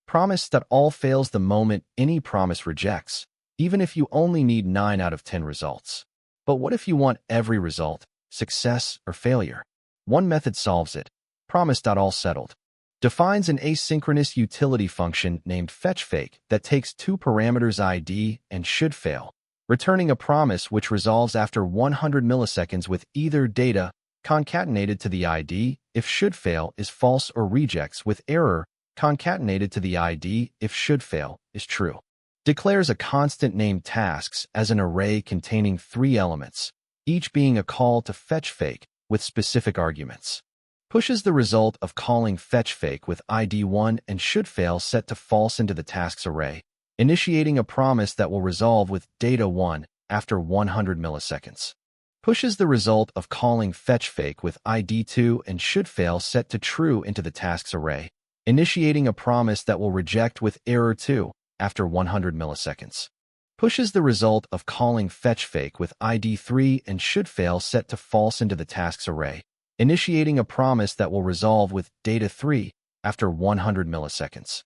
Promise.all fails the moment any promise rejects, even if you only need 9 out of 10 results. But what if you want every result, success or failure? One method solves it. Promise.allSettled defines an asynchronous utility function named fetchFake that takes two parameters ID and shouldFail, returning a promise which resolves after 100 milliseconds with either data concatenated to the ID if shouldFail is false or rejects with error concatenated to the ID if shouldFail is true. Declares a constant named tasks as an array containing 3 elements, each being a call to fetchFake with specific arguments. Pushes the result of calling fetchFake with ID 1 and shouldFail set to false into the tasks array, initiating a promise that will resolve with data 1 after 100 milliseconds. Pushes the result of calling fetchFake with ID 2 and shouldFail set to true into the tasks array, initiating a promise that will reject with error 2 after 100 milliseconds. Pushes the result of calling fetchFake with ID 3 and shouldFail set to false into the tasks array, initiating a promise that will resolve with data 3 after 100 milliseconds.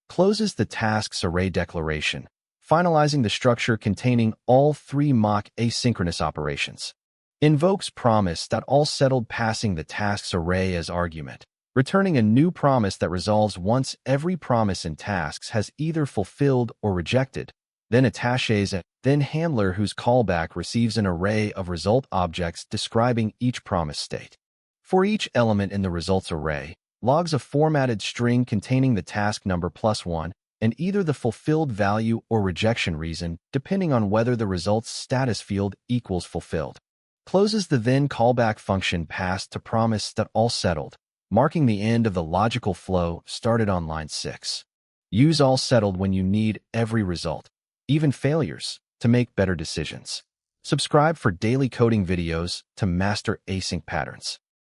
Closes the tasks array declaration, finalizing the structure containing all 3 mock asynchronous operations. Invokes Promise.all.Settled passing the tasks array as argument, returning a new promise that resolves once every promise in tasks has either fulfilled or rejected, then attaches a then handler whose callback receives an array of result objects describing each promise state. For each element in the results array, logs a formatted string containing the task number +1 and either the fulfilled value or rejection reason, depending on whether the results status field equals fulfilled. Closes the then callback function passed to Promise.all.Settled, marking the end of the logical flow started on line 6. Use all-settled when you need every result, even failures, to make better decisions. Subscribe for daily coding videos to master async patterns.